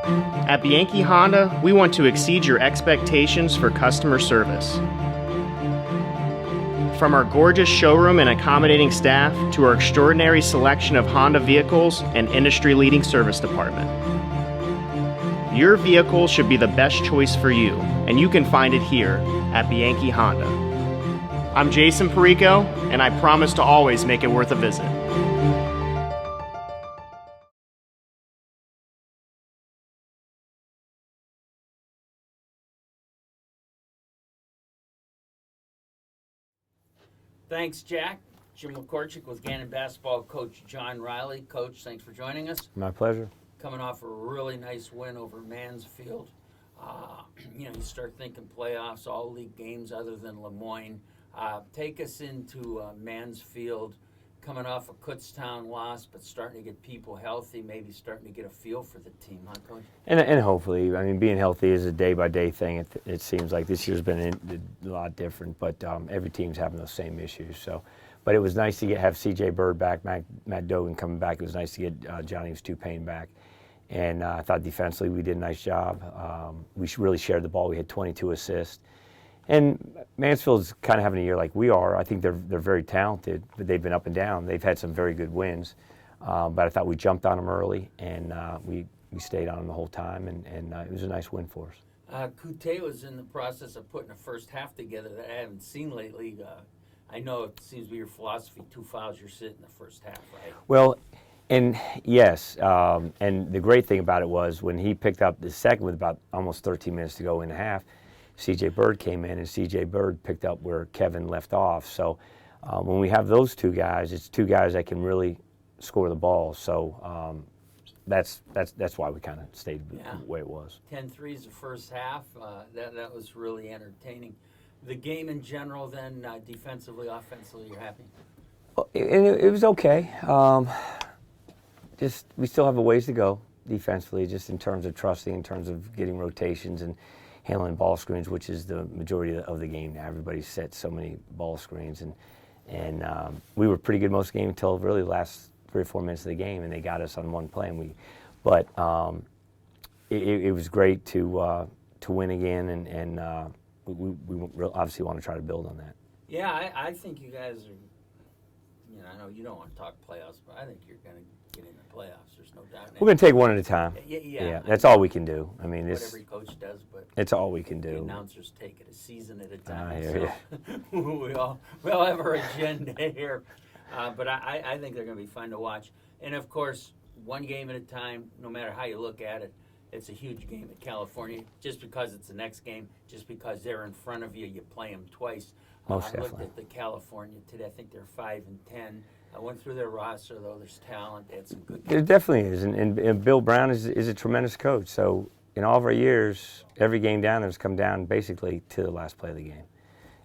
At Bianchi Honda, we want to exceed your expectations for customer service. From our gorgeous showroom and accommodating staff to our extraordinary selection of Honda vehicles and industry-leading service department. Your vehicle should be the best choice for you, and you can find it here at Bianchi Honda. I'm Jason Perico, and I promise to always make it worth a visit. Thanks, Jack. Jim McCorchick with Gannon basketball coach John Reilly. Coach, thanks for joining us. My pleasure. Coming off a really nice win over Mansfield. You start thinking playoffs, all league games other than Lemoyne. Take us into Mansfield, coming off a Kutztown loss, but starting to get people healthy, maybe starting to get a feel for the team, huh, Coach? And hopefully, I mean, being healthy is a day-by-day thing. It seems like this year's been a lot different, but every team's having those same issues. So, but it was nice to have C.J. Bird back, Matt Dogan coming back. It was nice to get Johnny Stupane back. And I thought defensively we did a nice job. We really shared the ball. We had 22 assists. And Mansfield's kind of having a year like we are. I think they're very talented, but they've been up and down. They've had some very good wins. But I thought we jumped on them early, and we stayed on them the whole time, and it was a nice win for us. Coute was in the process of putting a first half together that I haven't seen lately. I know it seems to be your philosophy, 2 fouls, you're sitting the first half, right? Well, and yes, and the great thing about it was when he picked up the second with about almost 13 minutes to go in the half, C.J. Bird came in, and C.J. Bird picked up where Kevin left off. So when we have those two guys, it's two guys that can really score the ball. So that's why we kind of stayed the way it was. 10 threes the first half. That was really entertaining. The game in general, then, defensively, offensively, you're happy? It was okay. Just we still have a ways to go defensively, just in terms of trusting, in terms of getting rotations and handling ball screens, which is the majority of the game now. Everybody sets so many ball screens, and we were pretty good most of the game until really the last 3 or 4 minutes of the game, and they got us on one play. But it was great to win again, and we obviously want to try to build on that. Yeah, I think you guys are. I know you don't want to talk playoffs, but I think you're going to get in the playoffs. There's no doubt. We're going to take one at a time. Yeah, that's all we can do. I mean, what every coach does, but it's all we can do. The announcers take it a season at a time. I hear you. we all have our agenda here, but I think they're going to be fun to watch. And of course, one game at a time. No matter how you look at it, it's a huge game at California. Just because it's the next game, just because they're in front of you, you play them twice. Most I looked definitely. at the California today. I think they're 5-10. I went through their roster, though. There's talent. They had some good games. There definitely is, and Bill Brown is a tremendous coach. So in all of our years, every game down there has come down basically to the last play of the game.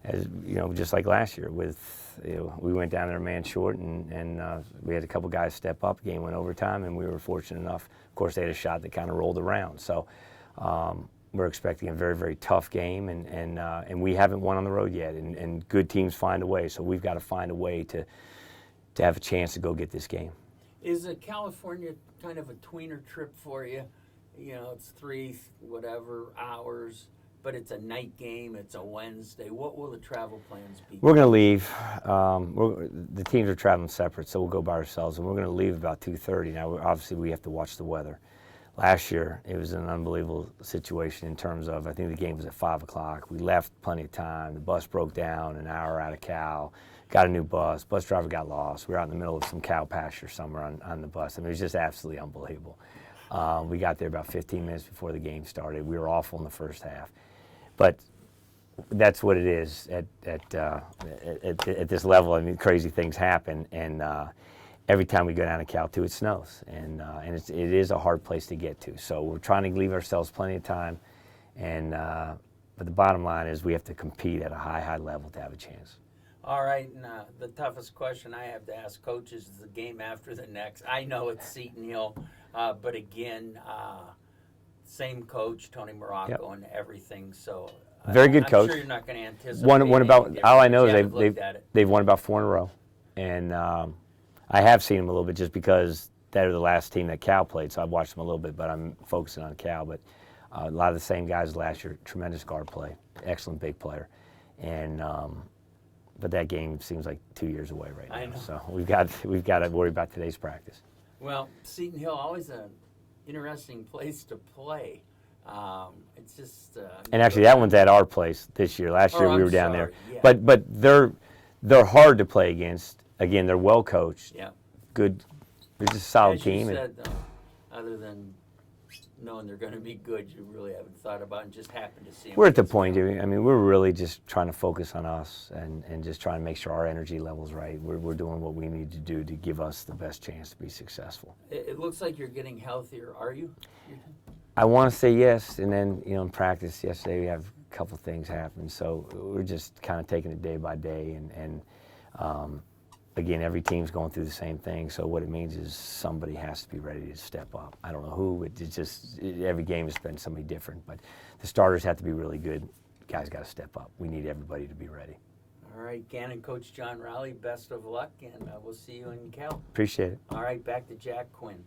As just like last year, we went down there a man short, and we had a couple guys step up. The game went overtime, and we were fortunate enough. Of course, they had a shot that kind of rolled around. So we're expecting a very, very tough game, and we haven't won on the road yet. And good teams find a way, so we've got to find a way to have a chance to go get this game. Is California kind of a tweener trip for you? It's 3 hours, but it's a night game. It's a Wednesday. What will the travel plans be? We're going to leave. The teams are traveling separate, so we'll go by ourselves, and we're going to leave about 2:30. Now, obviously, we have to watch the weather. Last year, it was an unbelievable situation in terms of, I think the game was at 5 o'clock. We left plenty of time. The bus broke down an hour out of Cal. Got a new bus. Bus driver got lost. We were out in the middle of some cow pasture somewhere on the bus. I mean, it was just absolutely unbelievable. We got there about 15 minutes before the game started. We were awful in the first half. But that's what it is at this level. I mean, crazy things happen, and every time we go down to Cal 2, it snows, and it is a hard place to get to. So we're trying to leave ourselves plenty of time, but the bottom line is we have to compete at a high level to have a chance. All right, and the toughest question I have to ask coaches is the game after the next. I know it's Seton Hill, but again, same coach, Tony Morocco, and everything. So very good coach. I'm sure you're not going to anticipate. One about all I know is they've won about 4 in a row, and I have seen him a little bit just because they're the last team that Cal played, so I've watched them a little bit, but I'm focusing on Cal. But a lot of the same guys last year, tremendous guard play, excellent big player, and but that game seems like 2 years away right now. I know. So we've got to worry about today's practice. Well, Seton Hill, always an interesting place to play. It's just. And actually, that one's at our place this year. Last year we I'm were down sorry, there, yeah. but they're hard to play against. Again, they're well coached. Yeah. Good. They're just a solid As you team. said, though, other than knowing they're going to be good, you really haven't thought about and just happened to see them. We're at the point, I mean, we're really just trying to focus on us and just trying to make sure our energy level's right. We're doing what we need to do to give us the best chance to be successful. It looks like you're getting healthier. Are you? I want to say yes, and then, in practice yesterday we have a couple things happen, so we're just kind of taking it day by day, and again, every team's going through the same thing, so what it means is somebody has to be ready to step up. I don't know who, it's just every game has been somebody different, but the starters have to be really good. Guys got to step up. We need everybody to be ready. All right, Gannon, Coach John Reilly, best of luck, and we'll see you in Cal. Appreciate it. All right, back to Jack Quinn.